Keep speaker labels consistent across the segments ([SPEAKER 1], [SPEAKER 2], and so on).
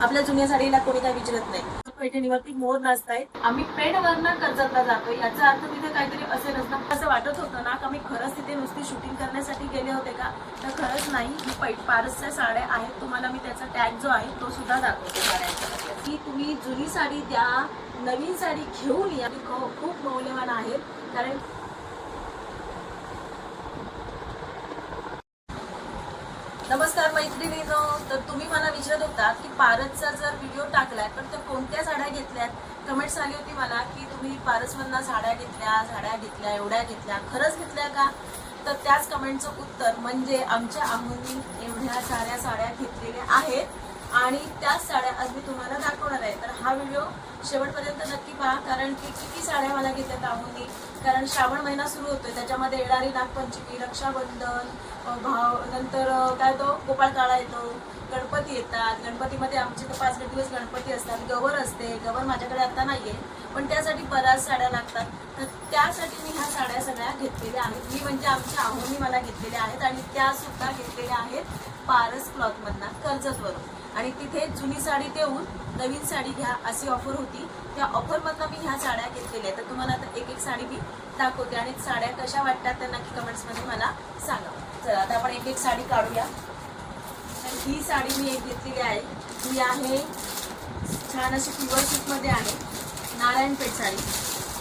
[SPEAKER 1] आपल्या जुन्या साडीला कोणी काय विचारत नाही. पैठणीवरती मोर नाचतायत. आम्ही पेठवरनं कर्जतला जातोय, याचा अर्थ तिथे काहीतरी असेलच ना. असं वाटत होतं ना का मी खरंच तिथे नुसती शूटिंग करण्यासाठी गेले होते का, तर खरंच नाही. ही पारसच्या साड्या आहेत. तुम्हाला मी त्याचा टॅग जो आहे तो सुद्धा दाखवते साड्यांचा, की तुम्ही जुनी साडी द्या, नवीन साडी घेऊन या. खूप मौल्यवान आहे. कारण नमस्कार मैत्रिणींनो, तर तुम्ही मला विचारत होता की पारसचा जर व्हिडिओ टाकलाय पण तर कोणत्या साड्या घेतल्यात. कमेंट्स आली होती मला की तुम्ही पारसमधनं साड्या घेतल्या एवढ्या घेतल्या, खरंच घेतल्या का? तर त्याच कमेंटचं उत्तर म्हणजे आमच्या आहोंनी एवढ्या साऱ्या साड्या घेतलेल्या आहेत आणि त्याच साड्या आज मी तुम्हाला दाखवणार आहे. तर हा व्हिडिओ शेवटपर्यंत नक्की पहा, कारण की किती साड्या मला घेतल्यात आहोंनी. कारण श्रावण महिना सुरू होतोय, त्याच्यामध्ये येणारी नागपंचमी, रक्षाबंधन, नंतर काय तो गोपाळकाळा येतो, गणपती येतात. गणपतीमध्ये आमचे तर 5 दिवस गणपती असतात, गवर असते. गवर माझ्याकडे आता नाहीये, पण त्यासाठी बऱ्याच साड्या लागतात. तर त्यासाठी मी ह्या साड्या सगळ्या घेतलेल्या आहेत. मी म्हणजे आमच्या आहोंनी मला घेतलेल्या आहेत आणि त्या सुद्धा घेतलेल्या आहेत पारस क्लॉथमधनं, कर्जतवरून. आणि तिथे जुनी साडी देऊन नवीन साडी घ्या अशी ऑफर होती. त्या ऑफरमधनं मी ह्या साड्या घेतलेल्या आहेत. तर तुम्हाला आता एक एक साडी मी दाखवते आणि साड्या कशा वाटतात त्या नक्की कमेंट्समध्ये मला सांगा. चला आता आपण एक एक साडी काढूया. तर ही साडी मी एक घेतलेली आहे. ही आहे छान अशी प्युअर सिल्कमध्ये आहे, नारायणपेठ साडी.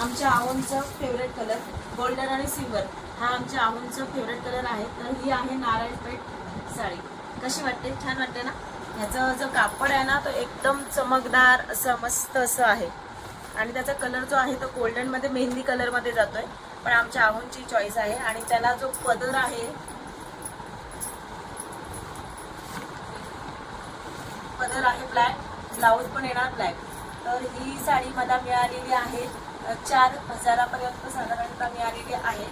[SPEAKER 1] आमच्या आहोंचं फेवरेट कलर गोल्डन आणि सिल्वर हा आमच्या आहोंचं फेवरेट कलर आहे. तर ही आहे नारायणपेठ साडी. कशी वाटते? छान वाटते ना. ह्याचं जो कापड आहे ना तो एकदम चमकदार असं मस्त असं आहे आणि त्याचा कलर जो आहे तो गोल्डनमध्ये मेहंदी कलरमध्ये जातोय, पण आमच्या आहोंची चॉईस आहे. आणि त्याला जो पदर आहे, पदर आहे ब्लॅक, ब्लाऊज पण येणार ब्लॅक. तर ही साडी मला मिळालेली आहे 4,000पर्यंत साधारणतः मिळालेली आहे.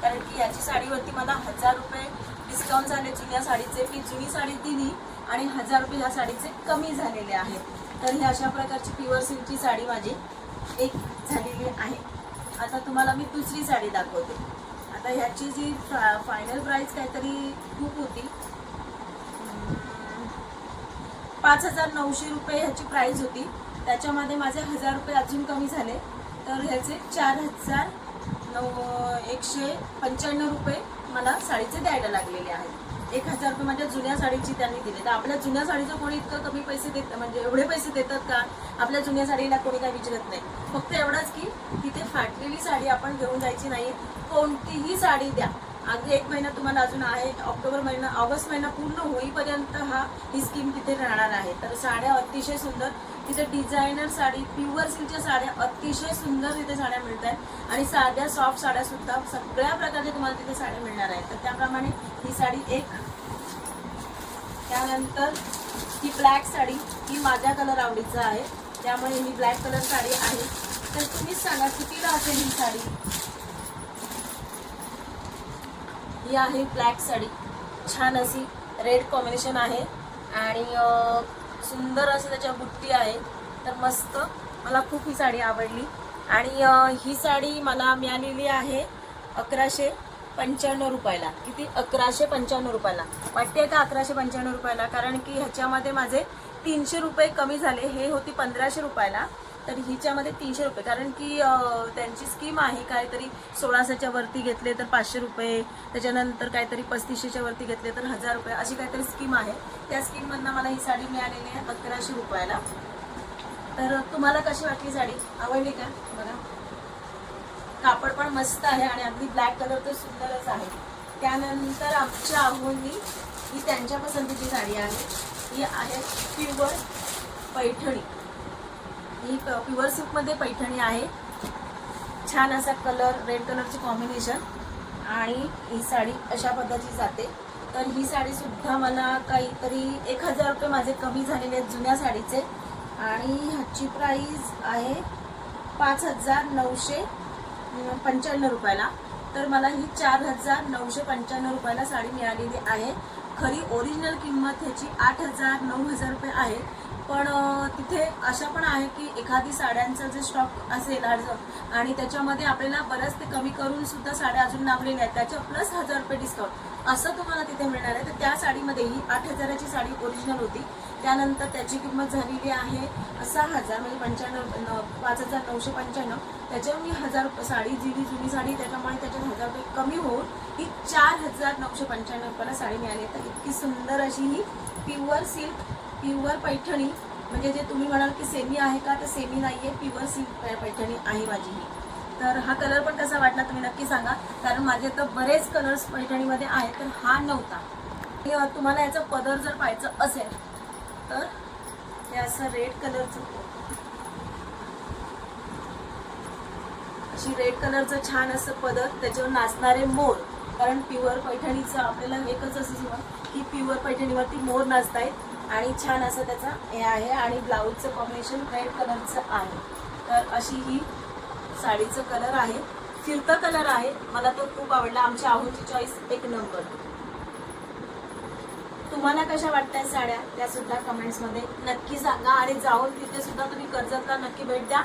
[SPEAKER 1] कारण की याची साडीवरती मला 1,000 रुपये डिस्काउंट झाले जुन्या साडीचे. मी जुनी साडी दिली आणि 1,000 रुपये या साडीचे कमी झालेले आहेत. तर ही अशा प्रकारची प्युअर सिल्कची साडी माझी एक झालेली आहे. आता तुम्हाला मी दुसरी साडी दाखवते. आता ह्याची जी फायनल प्राइस काहीतरी खूप होती, 5,900 रुपये ह्याची प्राइस होती. त्याच्यामध्ये माझे 1,000 रुपये अजून कमी झाले, तर ह्याचे 4,195 रुपये मला साडीचे द्यायला लागलेले आहेत. 1,000 रुपये माझ्या जुन्या साडीची त्यांनी दिले. तर आपल्या जुन्या साडीचं कोणी इतकं कमी पैसे देत, म्हणजे एवढे पैसे देतात का? आपल्या जुन्या साडीला कोणी काय विचारत नाही. फक्त एवढंच की तिथे फाटलेली साडी आपण घेऊन जायची नाही. कोणतीही साडी द्या. अगदी 1 महिना तुम्हाला अजून आहे, ऑक्टोबर महिना, ऑगस्ट महिना पूर्ण होईपर्यंत ही स्कीम तिथे राहणार आहे. तर साड्या अतिशय सुंदर तिथे, डिझायनर साडी, प्युअर सिल्कच्या साड्या अतिशय सुंदर तिथे साड्या मिळत आहेत. आणि साध्या सॉफ्ट साड्या सुद्धा सगळ्या प्रकारच्या तुम्हाला तिथे साड्या मिळणार आहेत. तर त्याप्रमाणे ही साडी एक. त्यानंतर ही ब्लॅक साडी, ही माझ्या कलर आवडीचं आहे, त्यामुळे ही ब्लॅक कलर साडी आहे. तर तुम्हीच सांगा कितीला असेल ही साडी. ही आहे ब्लॅक साडी, छान अशी रेड कॉम्बिनेशन आहे आणि सुंदर असं त्याच्या बुट्टी आहे. तर मस्त, मला खूप ही साडी आवडली. आणि ही साडी मला मिळालेली आहे 1,195 रुपयाला. किती? 1,195 रुपयाला. वाटते का 1,195 रुपयाला? कारण की ह्याच्यामध्ये माझे 300 रुपये कमी झाले. हे होती 1,500 रुपयाला, तर हिच्यामध्ये 300 रुपये. कारण की त्यांची स्कीम आहे, काहीतरी 1600च्या वरती घेतले तर 500 रुपये, त्याच्यानंतर काहीतरी 3500च्या वरती घेतले तर 1,000 रुपये, अशी काहीतरी स्कीम आहे. त्या स्कीममधनं मला ही साडी मिळालेली आहे 1,100 रुपयाला. तर तुम्हाला कशी वाटली साडी? आवडली का? बघा, कापड पण मस्त आहे आणि अगदी ब्लॅक कलर तर सुंदरच आहे. त्यानंतर आमच्या आहोंनी ही त्यांच्या पसंतीची साडी आहे. ही आहे प्युअर पैठणी. ही प्युअर सिल्कमध्ये पैठणी आहे. छान असा कलर, रेड कलरची कॉम्बिनेशन, आणि ही साडी अशा पद्धतीची जाते. तर ही साडी सुद्धा मला काहीतरी 1,000 रुपये माझे कमी झालेले आहेत जुन्या साडीचे. आणि ह्याची प्राईस आहे 5,995 रुपयाला. तर मला ही 4,995 रुपयाला साडी मिळालेली आहे. खरी ओरिजिनल किंमत ह्याची 8,000 9,000 रुपये आहे. पण तिथे अशा पण आहे की एखादी साड्यांचा जे स्टॉक असेल आणि त्याच्यामध्ये आपल्याला बरंच ते कमी करून सुद्धा साड्या अजून लावलेल्या आहेत, त्याच्या प्लस 1,000 रुपये डिस्काउंट असं तुम्हाला तिथे मिळणार आहे. तर त्या साडीमध्ये ही 8,000ची साडी ओरिजिनल होती. त्यानंतर त्याची किंमत झालेली आहे 6,000 म्हणजे 5,995. त्याच्यावर मी 1,000 साडी दिली, जुनी साडी, त्याच्यामुळे त्याच्यात 1,000 रुपये कमी होऊन ही 4,995 रुपयाला साडी मिळाली. तर इतकी सुंदर अशी ही प्युअर सिल्क, प्युअर पैठणी, म्हणजे जे तुम्ही म्हणाल की सेमी आहे का, तर सेमी नाही आहे, प्युअर सिल्क पैठणी आहे माझी ही. तर हा कलर पण कसा वाटला तुम्ही नक्की सांगा, कारण माझे तर बरेच कलर्स पैठणीमध्ये आहेत, तर हा नव्हता. तुम्हाला याचा पदर जर पाहायचं असेल तर हे असं रेड कलरचं, अशी रेड कलरचं छान असं पदर, त्याच्यावर नाचणारे मोर, कारण प्युअर पैठणीचं आपल्याला एकच असं की प्युअर पैठणीवरती मोर नाचतायत, आणि छान असं त्याचा हे आहे, आणि ब्लाऊजचं कॉम्बिनेशन रेड कलरचं आहे. तर अशी ही साडीचं कलर आहे, फिरता कलर आहे, मला तो खूप आवडला. आमच्या आहूची चॉईस एक नंबर. तुम्हाला कशा वाटतात साड्या त्या सुद्धा कमेंट्समध्ये नक्की सांगा, आणि जाऊन तिथे सुद्धा तुम्ही कर्जतला नक्की भेट द्या.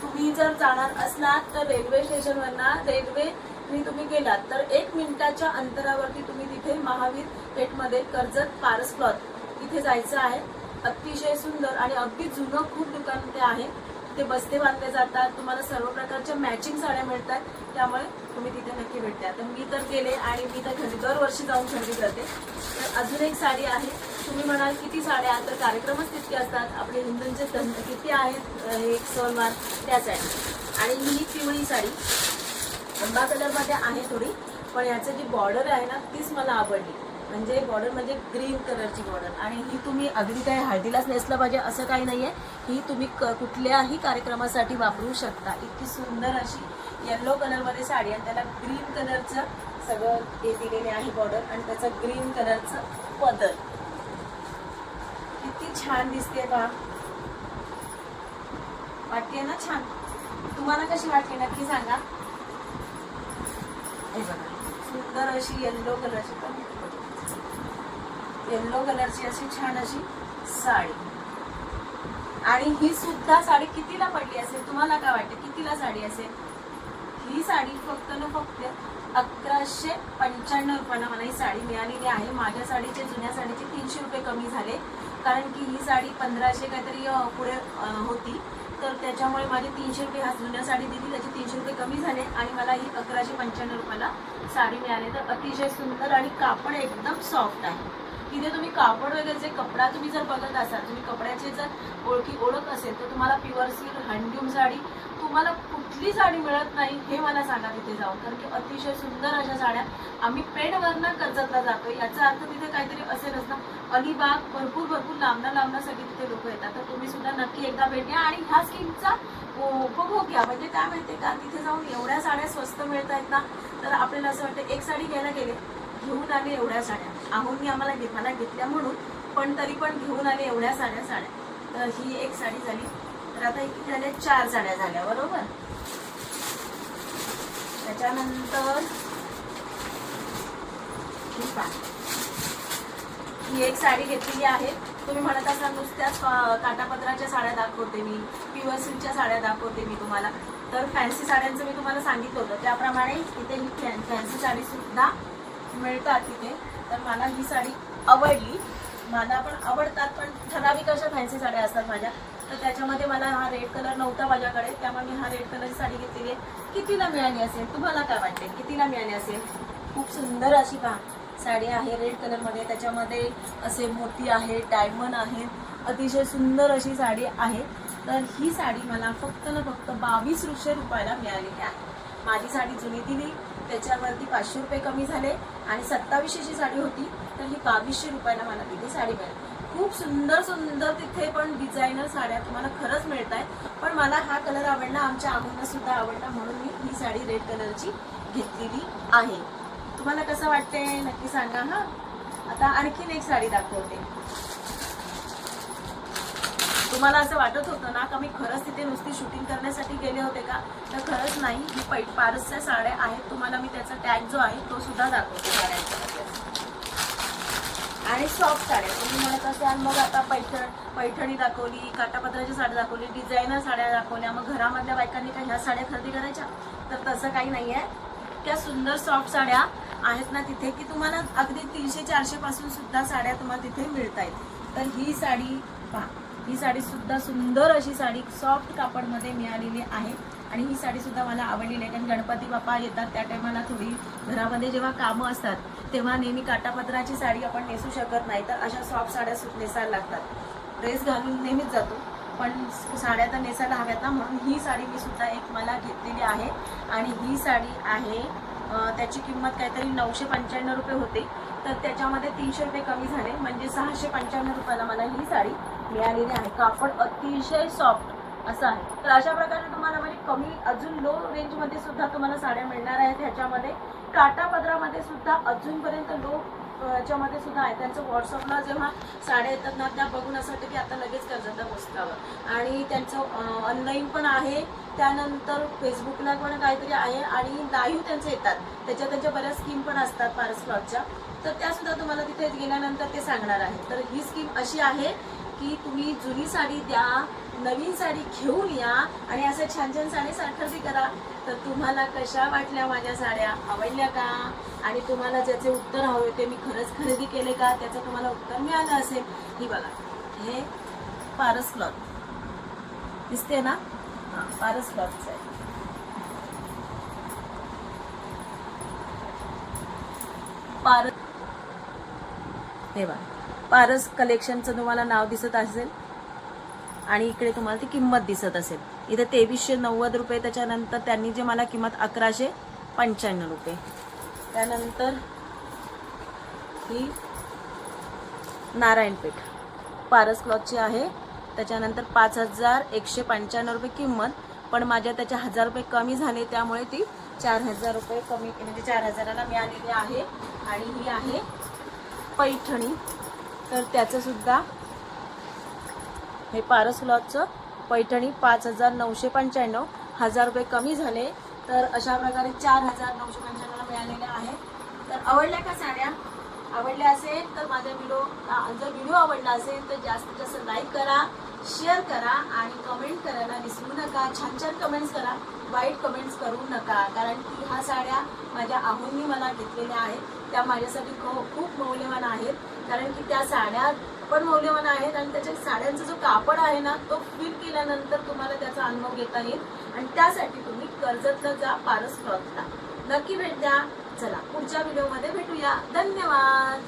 [SPEAKER 1] तुम्ही जर जाणार असलात तर रेल्वे स्टेशनवरनं रेल्वेने तुम्ही गेलात तर 1 मिनिटाच्या अंतरावरती तुम्ही तिथे महावीर पेठमध्ये कर्जत पारस क्लॉथ तिथे जायचं आहे. अतिशय सुंदर आणि अगदी जुनं खूप दुकान ते आहे. ते बस्ते बांधले जातात, तुम्हाला सर्व प्रकारच्या मॅचिंग साड्या मिळतात, त्यामुळे तुम्ही तिथे नक्की भेटता. तर मी तर गेले आणि मी तर दरवर्षी जाऊन खरेदी करते. तर अजून एक साडी आहे. तुम्ही म्हणाल किती साड्या, तर कार्यक्रमच तितके असतात, आपले हिंदूंचे किती आहेत हे सणवार त्यासाठी. आणि ही पिवळी साडी आंबा कलरमध्ये आहे थोडी, पण याचं जी बॉर्डर आहे ना तीच मला आवडली. म्हणजे बॉर्डर म्हणजे ग्रीन कलरची बॉर्डर, आणि ही तुम्ही अगदी काही हळदीलाच नेसलं पाहिजे असं काही नाही आहे, ही तुम्ही कुठल्याही कार्यक्रमासाठी वापरू शकता. इतकी सुंदर अशी येल्लो कलरमध्ये साडी, आणि त्याला ग्रीन कलरचं सगळं हे दिलेले आहे बॉर्डर, आणि त्याचं ग्रीन कलरचं पदर. किती छान दिसते बा, वाटते ना छान. तुम्हाला कशी वाटली नक्की सांगा. हे बघा, सुंदर अशी येल्लो कलरची, येल्लो कलरची अशी छान अशी साडी. आणि ही सुद्धा साडी कितीला पडली असेल, तुम्हाला काय वाटते कितीला साडी असेल? ही साडी फक्त न फक्त 1195 रुपयाला मला ही साडी मिळालेली आहे. माझ्या साडीचे, जुन्या साडीचे 300 रुपये कमी झाले, कारण की ही साडी 1500 काहीतरी पुढे होती, तर त्याच्यामुळे माझे 300 रुपये, हा जुन्या साडी दिली त्याचे 300 रुपये कमी झाले, आणि मला ही 1195 रुपयाला साडी मिळाली. तर अतिशय सुंदर, आणि कापड एकदम सॉफ्ट आहे. तिथे तुम्ही कापड वगैरे कपडा तुम्ही जर बघत असाल, तुम्ही कपड्याचे जर ओळख असेल, तर तुम्हाला प्युअर सिल्क हँडलूम साडी तुम्हाला कुठली साडी मिळत नाही हे मला सांगा तिथे जाऊन, कारण की अतिशय सुंदर अशा साड्या. आम्ही पेठवरनं कर्जतला जातो, याचा अर्थ तिथे काहीतरी असेलच ना. अलिबाग भरपूर लांबना सगळी तिथे लोक येतात. तर तुम्ही सुद्धा नक्की एकदा भेट द्या, आणि ह्या स्कीमचा उपभोग घ्या. म्हणजे काय माहिती का, तिथे जाऊन एवढ्या साड्या स्वस्त मिळत आहेत ना, तर आपल्याला असं वाटतं एक साडी घ्यायला गेले, घेऊन आले एवढ्या साड्या. आहूननी मला घेतल्या म्हणून, पण तरी पण घेऊन आले एवढ्या साड्या. तर ही एक साडी झाली. तर आता किती झाल्या, 4 साड्या झाल्या बरोबर. त्याच्यानंतर ही एक साडी घेतलेली आहे. तुम्ही म्हणत असाल नुसत्याच काटापदराच्या साड्या दाखवते मी, प्युअर सिल्कच्या साड्या दाखवते मी तुम्हाला, तर फॅन्सी साड्यांचं मी तुम्हाला सांगितलं होतं, त्याप्रमाणे इथे ही फॅन्सी साडी सुद्धा मिळतात तिथे. तर मला ही साडी आवडली, मला पण आवडतात, पण ठराविक अशा फॅन्सी साड्या असतात माझ्या. तर त्याच्यामध्ये मला हा रेड कलर नव्हता माझ्याकडे, त्यामुळे मी हा रेड कलरची साडी घेतलेली आहे. कितीला मिळाली असेल, तुम्हाला काय वाटते कितीला मिळाली असेल? खूप सुंदर अशी साडी आहे रेड कलरमध्ये, त्याच्यामध्ये असे मोती आहे, डायमंड आहे, अतिशय सुंदर अशी साडी आहे. तर ही साडी मला फक्त 2200 रुपयाला मिळालेली आहे. माझी साडी जुनी दिली त्याच्यावरती 500 रुपये कमी झाले, आणि 2700ची साडी होती, तर ही 2200 रुपयाला मला तिथे साडी मिळाली. खूप सुंदर तिथे पण डिझायनर साड्या तुम्हाला खरंच मिळत आहेत. पण मला हा कलर आवडला, आमच्या आमूंना सुद्धा आवडला, म्हणून मी ही साडी रेड कलरची घेतलेली आहे. तुम्हाला कसं वाटते नक्की सांगा. हा, आता आणखीन एक साडी दाखवते. तुम्हाला असं वाटत होतं ना का मी खरंच तिथे नुसती शूटिंग करण्यासाठी गेले होते का, तर खरंच नाही. ही पारसच्या साड्या आहेत, तुम्हाला मी त्याचा टॅग जो आहे तो सुद्धा दाखवते साड्यांच्या. आणि सॉफ्ट साड्या तुम्ही म्हणत असाल, मग आता पैठणी दाखवली, काटापदराची साडी दाखवली, डिझायनर साड्या दाखवल्या, मग घरामधल्या बायकांनी काय ह्या साड्या खरेदी करायच्या? तर तसं काही नाही आहे. इतक्या सुंदर सॉफ्ट साड्या आहेत ना तिथे, की तुम्हाला अगदी 300-400 पासून सुद्धा साड्या तुम्हाला तिथे मिळत आहेत. तर ही साडी पहा, ही साडी सुद्धा सुंदर अशी साडी सॉफ्ट कापडमध्ये मिळालेली आहे आणि ही साडी सुद्धा मला आवडलेली आहे. कारण गणपती बाप्पा येतात त्या टायमाला थोडी घरामध्ये जेव्हा कामं असतात तेव्हा नेहमी काटापदराची साडी आपण नेसू शकत नाही, तर अशा सॉफ्ट साड्या नेसायला लागतात. ड्रेस घालून नेहमीच जातो पण साड्या तर नेसायला हव्यात ना, म्हणून ही साडी मी सुद्धा एक मला घेतलेली आहे. आणि ही साडी आहे त्याची किंमत काहीतरी 995 रुपये होते, तर त्याच्यामध्ये 300 रुपये कमी झाले, म्हणजे 695 रुपयाला मला ही साडी मिळालेली आहे. कापड अतिशय सॉफ्ट असं आहे. तर अशा प्रकारे तुम्हाला म्हणजे कमी अजून लो रेंजमध्ये सुद्धा तुम्हाला साड्या मिळणार आहेत. ह्याच्यामध्ये काटापदरामध्ये सुद्धा अजूनपर्यंत लो याच्यामध्ये सुद्धा आहे. त्यांचं व्हॉट्सअपला जेव्हा साड्या येतात ना त्या बघून असं वाटतं की आता लगेच कर्जत पोचतावर. आणि त्यांचं ऑनलाईन पण आहे, त्यानंतर फेसबुकला पण काहीतरी आहे आणि लाईव्ह त्यांचे येतात. त्यांच्या बऱ्याच स्कीम पण असतात पारस क्लॉथच्या, तर त्यासुद्धा तुम्हाला तिथे गेल्यानंतर ते सांगणार आहे. तर ही स्कीम अशी आहे की तुम्ही जुनी साडी द्या, नवीन साडी घेऊन या आणि असं छान छान साडी खरेदी करा. तर तुम्हाला कशा वाटल्या माझ्या साड्या, आवडल्या का? आणि तुम्हाला ज्याचे उत्तर हवे ते मी खरंच खरेदी केले का त्याचं तुम्हाला उत्तर मिळालं असेल. ही बघा, हे पारस क्लॉथ दिसते ना, हां पारस क्लॉथचं आहे. पारस, हे बघा पारस कलेक्शनचं तुम्हाला नाव दिसत असेल आणि इकडे तुम्हाला ती किंमत दिसत असेल. इथे 2390 रुपये, त्याच्यानंतर त्यांनी जे मला किंमत 1195 रुपये. त्यानंतर ही नारायणपेठ पारस क्लॉथची आहे, त्याच्यानंतर 5195 रुपये किंमत, पण माझ्या त्याच्या 1000 रुपये कमी झाले त्यामुळे ती 4000 रुपये कमी, म्हणजे 4000ला मिळालेली आहे. आणि ही आहे पैठणी, तर त्याचं सुद्धा हे पारस क्लॉथचं पैठणी 5995, 1000 रुपये कमी झाले, तर अशा प्रकारे 4995ला मिळालेल्या आहे. तर आवडल्या का साड्या? आवडल्या असेल तर माझा जर व्हिडिओ आवडला असेल तर जास्तीत जास्त लाईक करा, शेअर करा आणि कमेंट करायला विसरू नका. छान छान कमेंट्स करा, वाईट कमेंट्स करू नका, कारण की ह्या साड्या माझ्या आहोंनी मला घेतलेल्या आहेत. त्या माझ्यासाठी खूप मौल्यवान आहेत, कारण की त्या साड्या पण मौल्यवान आहेत आणि त्याच्या साड्यांचा जो कापड आहे ना तो फील केल्यानंतर तुम्हाला त्याचा अनुभव घेता येईल. आणि त्यासाठी तुम्ही कर्जतला जा, पारस क्लॉथला नक्की भेट द्या. चला पुढच्या व्हिडिओमध्ये भेटूया. धन्यवाद.